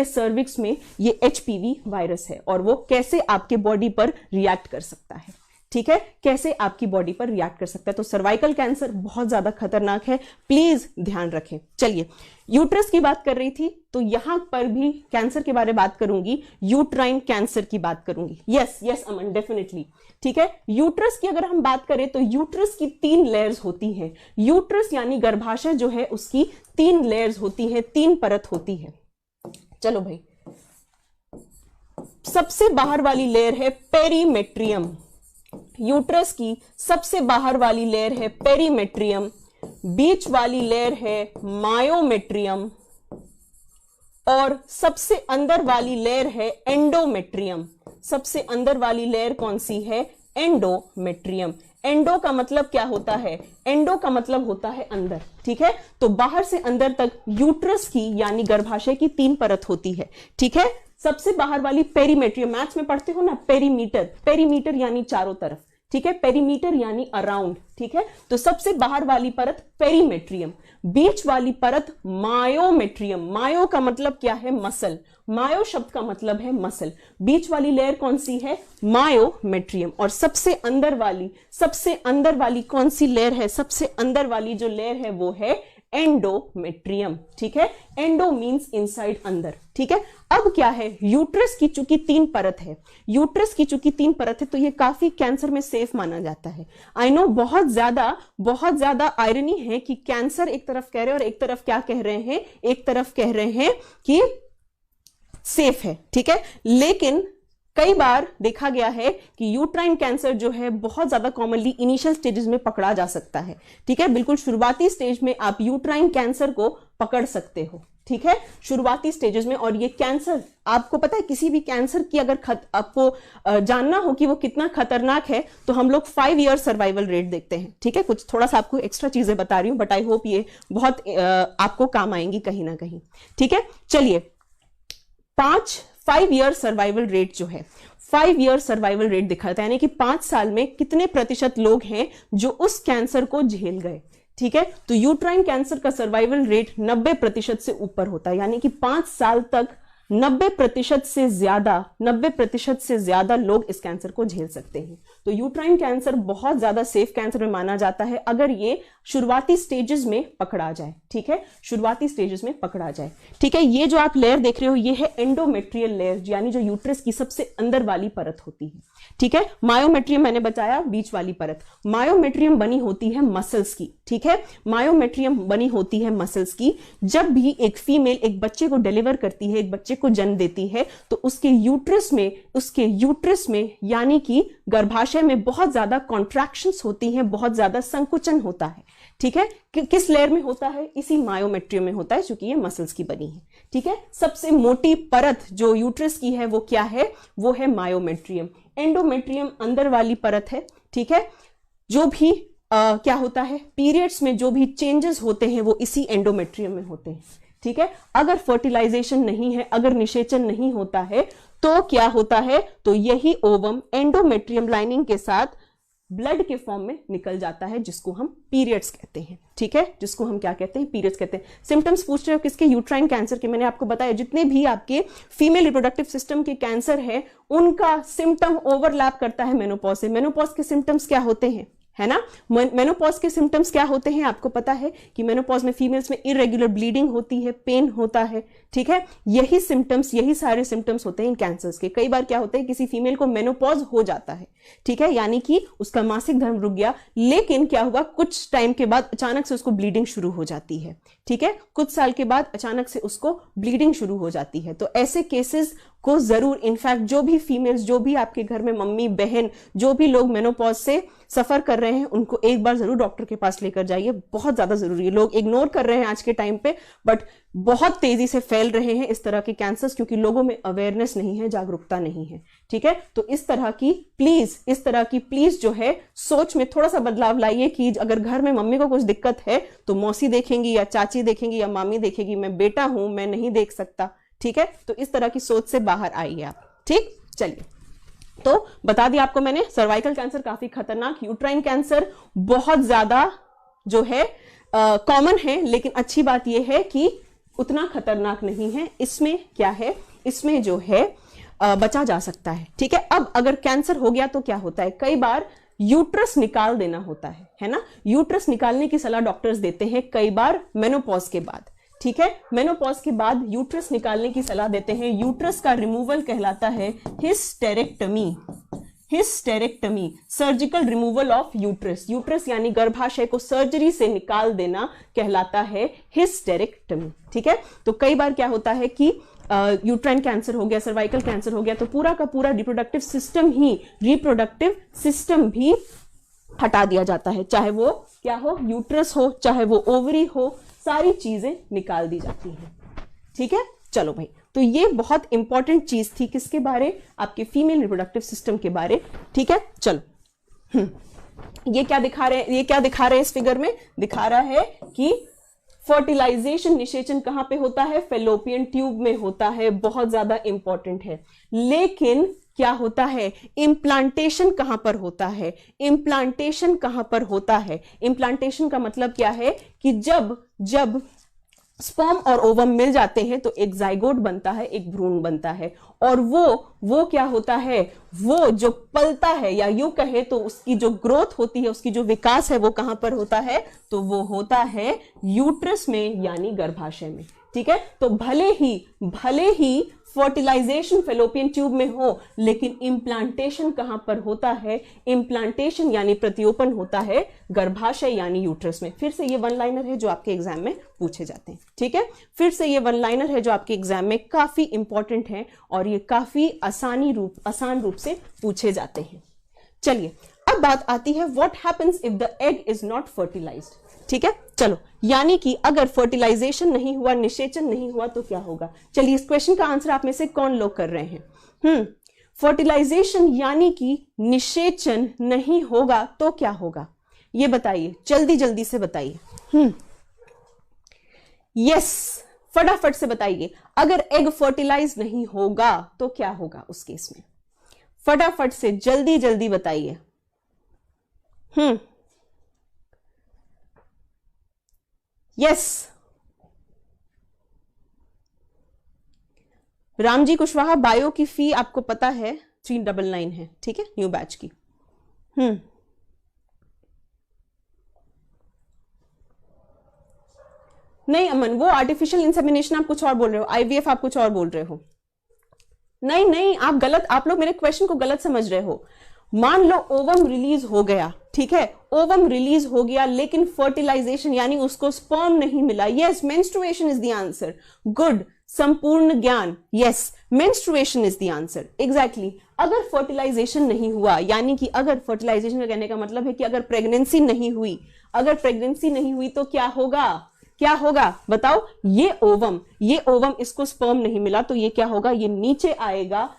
सर्विक्स में ये HPV वायरस है और वो कैसे आपके बॉडी पर रिएक्ट कर सकता है। ठीक है, कैसे आपकी बॉडी पर रिएक्ट कर सकता है। तो सर्वाइकल कैंसर बहुत ज्यादा खतरनाक है, प्लीज ध्यान रखें। चलिए, यूट्रस की बात कर रही थी, तो यहां पर भी कैंसर के बारे में बात करूंगी, यूट्राइन कैंसर की बात करूंगी। यस अमन, डेफिनेटली। ठीक है, यूट्रस की अगर हम बात करें तो यूट्रस की 3 लेयर्स होती हैं। यूट्रस यानी गर्भाशय जो है उसकी 3 लेयर्स होती हैं, 3 परत होती है। चलो भाई, सबसे बाहर वाली लेयर है पेरीमेट्रियम। यूट्रस की सबसे बाहर वाली लेयर है पेरीमेट्रियम, बीच वाली लेयर है मायोमेट्रियम, और सबसे अंदर वाली लेयर है एंडोमेट्रियम। सबसे अंदर वाली लेयर कौन सी है? एंडोमेट्रियम। एंडो का मतलब क्या होता है? एंडो का मतलब होता है अंदर। ठीक है, तो बाहर से अंदर तक यूट्रस की यानी गर्भाशय की 3 परत होती है। ठीक है, सबसे बाहर वाली पेरीमेट्रियम, मैथ्स में पढ़ते हो ना, पेरीमीटर यानी चारों तरफ। ठीक है, पेरीमीटर यानी अराउंड। ठीक है, तो सबसे बाहर वाली परत पेरीमेट्रियम, बीच वाली परत मायोमेट्रियम। मायो का मतलब क्या है? मसल। मायो शब्द का मतलब है मसल। बीच वाली लेयर कौन सी है? मायोमेट्रियम। और सबसे अंदर वाली कौन सी लेयर है? सबसे अंदर वाली जो लेयर है वो है एंडोमेट्रियम, ठीक है। एंडो मींस इनसाइड, अंदर, ठीक है। अब क्या है, यूट्रस की चूंकि 3 परत है, यूट्रस की चूंकि 3 परत है तो ये काफी कैंसर में सेफ माना जाता है। आई नो बहुत ज्यादा आयरनी है कि कैंसर एक तरफ कह रहे हैं और एक तरफ क्या कह रहे हैं, एक तरफ कह रहे हैं कि सेफ है, ठीक है। लेकिन कई बार देखा गया है कि यूट्राइन कैंसर जो है बहुत ज्यादा कॉमनली इनिशियल स्टेजेस में पकड़ा जा सकता है, ठीक है। बिल्कुल शुरुआती स्टेज में आप यूट्राइन कैंसर को पकड़ सकते हो, ठीक है, शुरुआती स्टेजेस में। और ये कैंसर, आपको पता है किसी भी कैंसर की अगर आपको जानना हो कि वो कितना खतरनाक है तो हम लोग 5 ईयर सर्वाइवल रेट देखते हैं, ठीक है। कुछ थोड़ा सा आपको एक्स्ट्रा चीजें बता रही हूं बट आई होप ये बहुत आपको काम आएंगी कहीं ना कहीं, ठीक है। चलिए 5 ईयर सर्वाइवल रेट जो है, 5 ईयर सर्वाइवल रेट दिखाता है, यानी कि 5 साल में कितने प्रतिशत लोग हैं जो उस कैंसर को झेल गए, ठीक है। तो यूट्राइन कैंसर का सर्वाइवल रेट 90% से ऊपर होता है, यानी कि 5 साल तक 90% से ज्यादा लोग इस कैंसर को झेल सकते हैं। तो यूट्राइन कैंसर बहुत ज्यादा सेफ कैंसर में माना जाता है अगर ये शुरुआती स्टेजेस में पकड़ा जाए, ठीक है, शुरुआती स्टेजेस में पकड़ा जाए, ठीक है। ये जो आप लेयर देख रहे हो ये है एंडोमेट्रियल लेयर, यानी जो यूट्रस की सबसे अंदर वाली परत होती है, ठीक है। मायोमेट्रियम मैंने बताया बीच वाली परत, मायोमेट्रियम बनी होती है मसल्स की, ठीक है, मायोमेट्रियम बनी होती है मसल्स की। जब भी एक फीमेल एक बच्चे को डिलीवर करती है, एक बच्चे को जन्म देती है तो उसके यूट्रस में यानी कि गर्भाशय में बहुत ज्यादा कॉन्ट्रैक्शंस होती हैं, बहुत ज्यादा संकुचन होता है, ठीक है। किस लेयर में होता है, इसी मायोमेट्रियम में होता है क्योंकि ये मसल्स की बनी है, ठीक है। सबसे मोटी परत जो यूट्रस की है वो क्या है, वो है मायोमेट्रियम। एंडोमेट्रियम अंदर वाली परत है, ठीक है। जो भी क्या होता है, पीरियड्स में जो भी चेंजेस होते हैं वो इसी एंडोमेट्रियम में होते हैं, ठीक है। अगर फर्टिलाइजेशन नहीं है, अगर निषेचन नहीं होता है तो क्या होता है, तो यही ओवम एंडोमेट्रियम लाइनिंग के साथ ब्लड के फॉर्म में निकल जाता है जिसको हम पीरियड्स कहते हैं, ठीक है, जिसको हम क्या कहते हैं, पीरियड्स कहते हैं। सिम्टम्स पूछ रहे हो किसके, यूट्राइन कैंसर के। मैंने आपको बताया जितने भी आपके फीमेल रिप्रोडक्टिव सिस्टम के कैंसर है उनका सिम्टम ओवरलैप करता है मेनोपॉज से। मेनोपॉज के सिम्टम्स क्या होते हैं, है ना, मेनोपॉज के सिम्टम्स क्या होते हैं, आपको पता है कि मेनोपॉज में फीमेल्स में इरेगुलर ब्लीडिंग होती है, पेन होता है, ठीक है। यही सारे सिम्टम्स होते हैं इन कैंसर्स के। कई बार क्या होता है किसी फीमेल को मेनोपॉज हो जाता है, ठीक है, यानी कि उसका मासिक धर्म रुक गया, लेकिन क्या हुआ कुछ टाइम के बाद अचानक से उसको ब्लीडिंग शुरू हो जाती है, ठीक है, कुछ साल के बाद अचानक से उसको ब्लीडिंग शुरू हो जाती है। तो ऐसे केसेस को जरूर, इनफैक्ट जो भी फीमेल्स, जो भी आपके घर में मम्मी बहन, जो भी लोग मेनोपॉज से सफर कर रहे हैं उनको एक बार जरूर डॉक्टर के पास लेकर जाइए, बहुत ज्यादा जरूरी है। लोग इग्नोर कर रहे हैं आज के टाइम पे बट बहुत तेजी से फैल रहे हैं इस तरह के कैंसर्स क्योंकि लोगों में अवेयरनेस नहीं है, जागरूकता नहीं है, ठीक है। तो इस तरह की प्लीज जो है सोच में थोड़ा सा बदलाव लाइए कि अगर घर में मम्मी को कुछ दिक्कत है तो मौसी देखेंगी या चाची देखेंगी या मामी देखेगी, मैं बेटा हूं मैं नहीं देख सकता, ठीक है। तो इस तरह की सोच से बाहर आइए आप, ठीक। चलिए, तो बता दिया आपको मैंने, सर्वाइकल कैंसर काफी खतरनाक, यूट्राइन कैंसर बहुत ज्यादा जो है कॉमन है, लेकिन अच्छी बात यह है कि उतना खतरनाक नहीं है। इसमें क्या है, इसमें जो है बचा जा सकता है, ठीक है। अब अगर कैंसर हो गया तो क्या होता है, कई बार यूट्रस निकाल देना होता है ना, यूट्रस निकालने की सलाह डॉक्टर्स देते हैं कई बार मेनोपॉज के बाद, ठीक है। मेनोपॉज के बाद यूट्रस निकालने की सलाह देते हैं। यूट्रस का रिमूवल कहलाता है hysterectomy, surgical removal of uterus. Uterus यानी गर्भाशय को सर्जरी से निकाल देना कहलाता है हिस्टेरेक्टमी, ठीक है। तो कई बार क्या होता है कि यूट्राइन कैंसर हो गया, सर्वाइकल कैंसर हो गया तो पूरा का पूरा रिप्रोडक्टिव सिस्टम भी हटा दिया जाता है, चाहे वो क्या हो, यूट्रस हो चाहे वो ओवरी हो, सारी चीजें निकाल दी जाती हैं, ठीक है। चलो भाई, तो ये बहुत इंपॉर्टेंट चीज थी किसके बारे, आपके फीमेल रिप्रोडक्टिव सिस्टम के बारे, ठीक है। चलो ये क्या दिखा रहे हैं इस फिगर में, दिखा रहा है कि फर्टिलाइजेशन, निषेचन कहां पे होता है, फेलोपियन ट्यूब में होता है, बहुत ज्यादा इंपॉर्टेंट है। लेकिन क्या होता है, इम्प्लांटेशन कहां पर होता है, इम्प्लांटेशन कहां पर होता है, इम्प्लांटेशन का मतलब क्या है कि जब स्पर्म और ओवम मिल जाते हैं तो एक जाइगोट बनता है, एक भ्रूण बनता है। और वो क्या होता है, वो जो पलता है या यूं कहे तो उसकी जो ग्रोथ होती है, उसकी जो विकास है वो कहां पर होता है, तो वो होता है यूट्रस में यानी गर्भाशय में। ठीक है, तो भले ही फर्टिलाइजेशन फेलोपियन ट्यूब में हो, लेकिन इम्प्लांटेशन कहां पर होता है, इम्प्लांटेशन यानी प्रत्योपन होता है गर्भाशय यानी यूट्रस में। फिर से ये वन लाइनर है जो आपके एग्जाम में पूछे जाते हैं। ठीक है, फिर से ये वन लाइनर है जो आपके एग्जाम में काफी इंपॉर्टेंट है और ये काफी आसान रूप से पूछे जाते हैं। चलिए अब बात आती है what happens if the egg is not fertilised. ठीक है, चलो, यानी कि अगर फर्टिलाइजेशन नहीं हुआ, निषेचन नहीं हुआ तो क्या होगा। चलिए इस क्वेश्चन का आंसर आप में से कौन लोग कर रहे हैं। फर्टिलाइजेशन यानी कि निषेचन नहीं होगा तो क्या होगा, ये बताइए, जल्दी जल्दी से बताइए। यस, फटाफट से बताइए, अगर एग फर्टिलाइज नहीं होगा तो क्या होगा उस केस में, फटाफट से जल्दी जल्दी बताइए। यस, रामजी कुशवाहा, बायो की फी आपको पता है 399 है। ठीक है, न्यू बैच की। नहीं अमन, वो आर्टिफिशियल इंसेमिनेशन आप कुछ और बोल रहे हो, आईवीएफ आप कुछ और बोल रहे हो। नहीं, आप लोग मेरे क्वेश्चन को गलत समझ रहे हो। मान लो ओवम रिलीज हो गया, ठीक है, ओवम रिलीज हो गया लेकिन फर्टिलाइजेशन यानी उसको स्पर्म नहीं मिला। Yes, menstruation is the answer. Good, संपूर्ण ज्ञान। Yes, menstruation is the answer, exactly. अगर फर्टिलाइजेशन नहीं हुआ, यानी कि अगर फर्टिलाइजेशन कहने का मतलब है कि अगर प्रेगनेंसी नहीं हुई तो क्या होगा बताओ। ये ओवम इसको स्पर्म नहीं मिला तो ये क्या होगा, ये नीचे आएगा,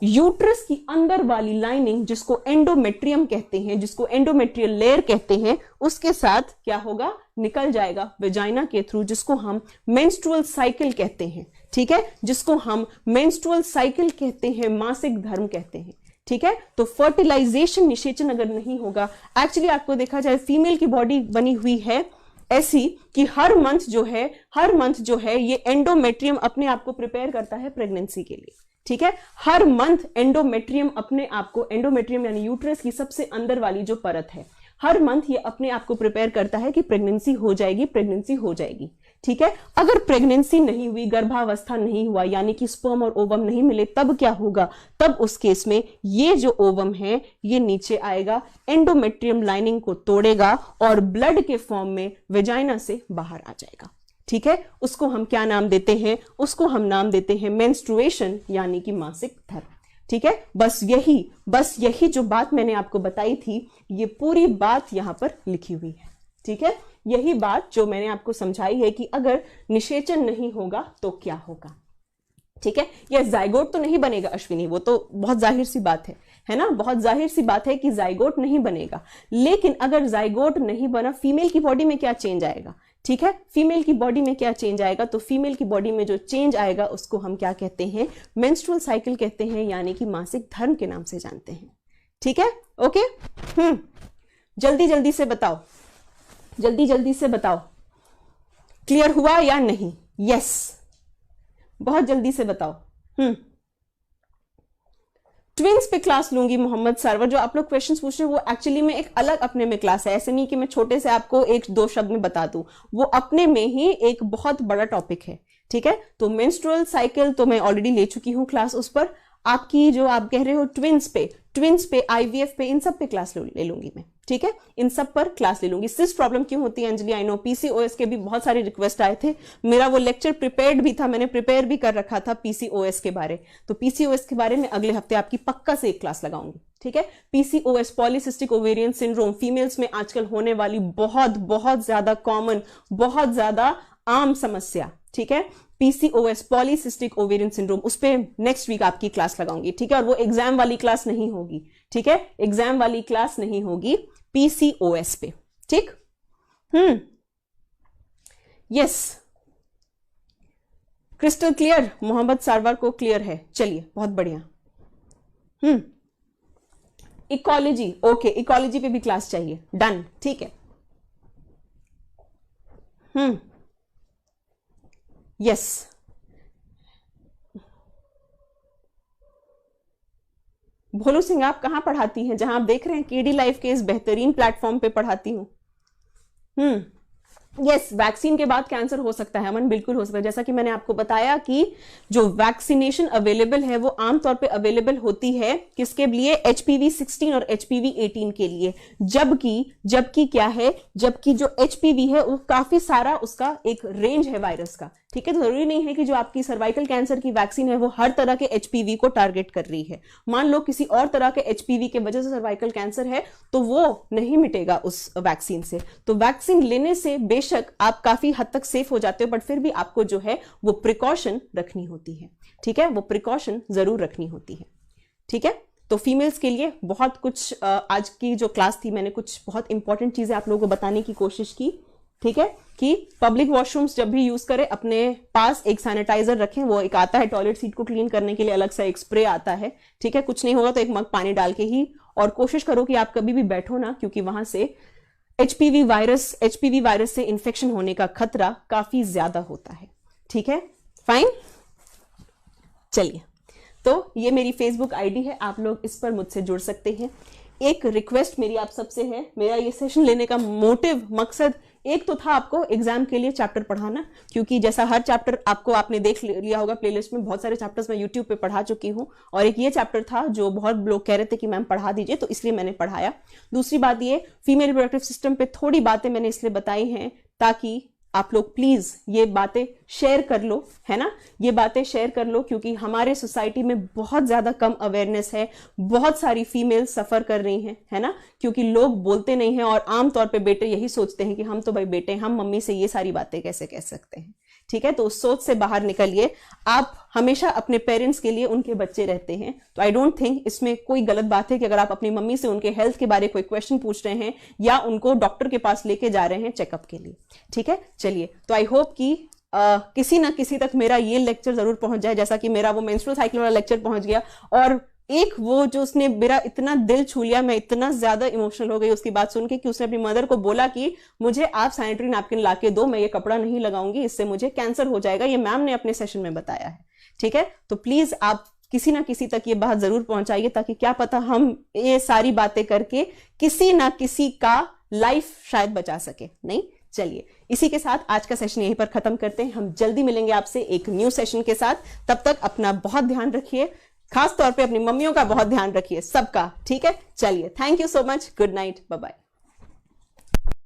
यूट्रस की अंदर वाली लाइनिंग जिसको एंडोमेट्रियम कहते हैं, जिसको एंडोमेट्रियल लेयर कहते हैं, उसके साथ क्या होगा, निकल जाएगा वेजाइना के थ्रू, जिसको हम मेंस्ट्रुअल साइकिल कहते हैं। ठीक है, जिसको हम मेंस्ट्रुअल साइकिल कहते हैं, मासिक धर्म कहते हैं। ठीक है, तो फर्टिलाइजेशन, निषेचन अगर नहीं होगा, एक्चुअली आपको देखा जाए फीमेल की बॉडी बनी हुई है ऐसी कि हर मंथ जो है ये एंडोमेट्रियम अपने आप को प्रिपेयर करता है प्रेगनेंसी के लिए। ठीक है, हर मंथ एंडोमेट्रियम अपने आप को, एंडोमेट्रियम यानी यूट्रस की सबसे अंदर वाली जो परत है, हर मंथ ये अपने आप को प्रिपेयर करता है कि प्रेगनेंसी हो जाएगी। ठीक है, अगर प्रेगनेंसी नहीं हुई, गर्भावस्था नहीं हुआ, यानी कि स्पर्म और ओवम नहीं मिले, तब क्या होगा, तब उस केस में ये जो ओवम है ये नीचे आएगा, एंडोमेट्रियम लाइनिंग को तोड़ेगा और ब्लड के फॉर्म में वेजाइना से बाहर आ जाएगा। ठीक है, उसको हम क्या नाम देते हैं, उसको हम नाम देते हैं मेंस्ट्रुएशन यानी कि मासिक धर्म। ठीक है, बस यही जो बात मैंने आपको बताई थी, ये पूरी बात यहां पर लिखी हुई है। ठीक है, यही बात जो मैंने आपको समझाई है कि अगर निषेचन नहीं होगा तो क्या होगा। ठीक है, यह जाइगोट तो नहीं बनेगा अश्विनी, वो तो बहुत जाहिर सी बात है ना, बहुत जाहिर सी बात है कि जाइगोट नहीं बनेगा। लेकिन अगर जाइगोट नहीं बना, फीमेल की बॉडी में क्या चेंज आएगा। ठीक है, फीमेल की बॉडी में क्या चेंज आएगा, तो फीमेल की बॉडी में जो चेंज आएगा उसको हम क्या कहते हैं, मेंस्ट्रुअल साइकिल कहते हैं, यानी कि मासिक धर्म के नाम से जानते हैं। ठीक है, ओके। जल्दी जल्दी से बताओ, क्लियर हुआ या नहीं। यस, बहुत जल्दी से बताओ। ट्विंस पे क्लास लूंगी मोहम्मद सरवर, जो आप लोग क्वेश्चंस पूछ रहे हैं वो एक्चुअली में एक अलग अपने में क्लास है, ऐसे नहीं कि मैं छोटे से आपको एक दो शब्द में बता दूं, वो अपने में ही एक बहुत बड़ा टॉपिक है। ठीक है, तो मेंस्ट्रुअल साइकिल तो मैं ऑलरेडी ले चुकी हूं क्लास, उस पर आपकी जो आप कह रहे हो ट्विंस पे आईवीएफ पे, इन सब पे क्लास ले लूंगी मैं। ठीक है, इन सब पर क्लास ले लूंगी। सिस प्रॉब्लम क्यों होती है अंजलि, आई नो, पीसीओएस के भी बहुत सारे रिक्वेस्ट आए थे, मेरा वो लेक्चर प्रिपेयर्ड भी था, मैंने प्रिपेयर भी कर रखा था पीसीओएस के बारे, तो पीसीओएस के बारे में अगले हफ्ते आपकी पक्का से एक क्लास लगाऊंगी। ठीक है, PCOS, polycystic ovarian syndrome, females में आजकल होने वाली बहुत ज्यादा कॉमन, बहुत ज्यादा आम समस्या। ठीक है, पीसीओएस, पॉलीसिस्टिक ओवेरियन सिंड्रोम, उस पे नेक्स्ट वीक आपकी क्लास लगाऊंगी। ठीक है, और वो एग्जाम वाली क्लास नहीं होगी। ठीक है, एग्जाम वाली क्लास नहीं होगी पीसीओएस पे। ठीक, यस, क्रिस्टल क्लियर, मोहम्मद सारवार को क्लियर है, चलिए बहुत बढ़िया। इकोलॉजी, ओके, इकोलॉजी पे भी क्लास चाहिए, डन, ठीक है। यस, भोलू सिंह आप कहां पढ़ाती हैं? जहां आप देख रहे हैं केडी लाइफ के इस बेहतरीन प्लेटफॉर्म पे पढ़ाती हूं। यस, वैक्सीन के बाद कैंसर हो सकता है अमन, बिल्कुल हो सकता है। जैसा कि मैंने आपको बताया कि जो वैक्सीनेशन अवेलेबल है वो आमतौर पे अवेलेबल होती है किसके लिए? HPV 16 और HPV 18 के लिए। जबकि क्या है, जबकि जो HPV है वो काफी सारा उसका एक रेंज है वायरस का, ठीक है। तो जरूरी नहीं है कि जो आपकी सर्वाइकल कैंसर की वैक्सीन है वो हर तरह के HPV को टारगेट कर रही है। मान लो किसी और तरह के HPV के वजह से सर्वाइकल कैंसर है तो वो नहीं मिटेगा उस वैक्सीन से। तो वैक्सीन लेने से बेशक आप काफी हद तक सेफ हो जाते हो, बट फिर भी आपको जो है वो प्रिकॉशन रखनी होती है, ठीक है, वो प्रिकॉशन जरूर रखनी होती है, ठीक है। तो फीमेल्स के लिए बहुत कुछ आज की जो क्लास थी मैंने कुछ बहुत इंपॉर्टेंट चीजें आप लोगों को बताने की कोशिश की, ठीक है, कि पब्लिक वॉशरूम्स जब भी यूज करें अपने पास एक सैनिटाइजर रखें। वो एक आता है टॉयलेट सीट को क्लीन करने के लिए, अलग सा एक स्प्रे आता है, ठीक है। कुछ नहीं होगा तो एक मग पानी डाल के ही, और कोशिश करो कि आप कभी भी बैठो ना, क्योंकि वहां से HPV वायरस से इंफेक्शन होने का खतरा काफी ज्यादा होता है, ठीक है। फाइन, चलिए, तो ये मेरी फेसबुक आईडी है, आप लोग इस पर मुझसे जुड़ सकते हैं। एक रिक्वेस्ट मेरी आप सबसे है, मेरा ये सेशन लेने का मोटिव, मकसद एक तो था आपको एग्जाम के लिए चैप्टर पढ़ाना, क्योंकि जैसा हर चैप्टर आपने देख लिया होगा प्लेलिस्ट में, बहुत सारे चैप्टर्स मैं यूट्यूब पे पढ़ा चुकी हूं, और एक ये चैप्टर था जो बहुत लोग कह रहे थे कि मैम पढ़ा दीजिए, तो इसलिए मैंने पढ़ाया। दूसरी बात ये, फीमेल रिप्रोडक्टिव सिस्टम पे थोड़ी बातें मैंने इसलिए बताई हैं ताकि आप लोग प्लीज ये बातें शेयर कर लो, है ना, ये बातें शेयर कर लो, क्योंकि हमारे सोसाइटी में बहुत ज्यादा कम अवेयरनेस है, बहुत सारी फीमेल सफर कर रही हैं, है ना, क्योंकि लोग बोलते नहीं हैं, और आमतौर पे बेटे यही सोचते हैं कि हम तो भाई बेटे, हम मम्मी से ये सारी बातें कैसे कह सकते हैं, ठीक है। तो उस सोच से बाहर निकलिए, आप हमेशा अपने पेरेंट्स के लिए उनके बच्चे रहते हैं, तो आई डोंट थिंक इसमें कोई गलत बात है कि अगर आप अपनी मम्मी से उनके हेल्थ के बारे कोई क्वेश्चन पूछ रहे हैं या उनको डॉक्टर के पास लेके जा रहे हैं चेकअप के लिए, ठीक है। चलिए, तो आई होप कि किसी ना किसी तक मेरा ये लेक्चर जरूर पहुंच जाए, जैसा कि मेरा वो मेंस्ट्रुअल साइकिल वाला लेक्चर पहुंच गया। और एक वो जो उसने मेरा इतना दिल छू लिया, मैं इतना ज्यादा इमोशनल हो गई उसकी बात सुन के, कि उसने अपनी मदर को बोला कि मुझे आप सैनिटरी नैपकिन लाके दो, मैं ये कपड़ा नहीं लगाऊंगी, इससे मुझे कैंसर हो जाएगा। ये मैम ने अपने सेशन में बताया है, ठीक है। तो प्लीज आप किसी ना किसी तक ये बात जरूर पहुंचाइए, ताकि क्या पता हम ये सारी बातें करके किसी ना किसी का लाइफ शायद बचा सके। नहीं, चलिए, इसी के साथ आज का सेशन यहीं पर खत्म करते हैं। हम जल्दी मिलेंगे आपसे एक न्यू सेशन के साथ। तब तक अपना बहुत ध्यान रखिए, खास तौर पे अपनी मम्मियों का बहुत ध्यान रखिए, सबका, ठीक है। चलिए, thank you so much, good night, bye bye.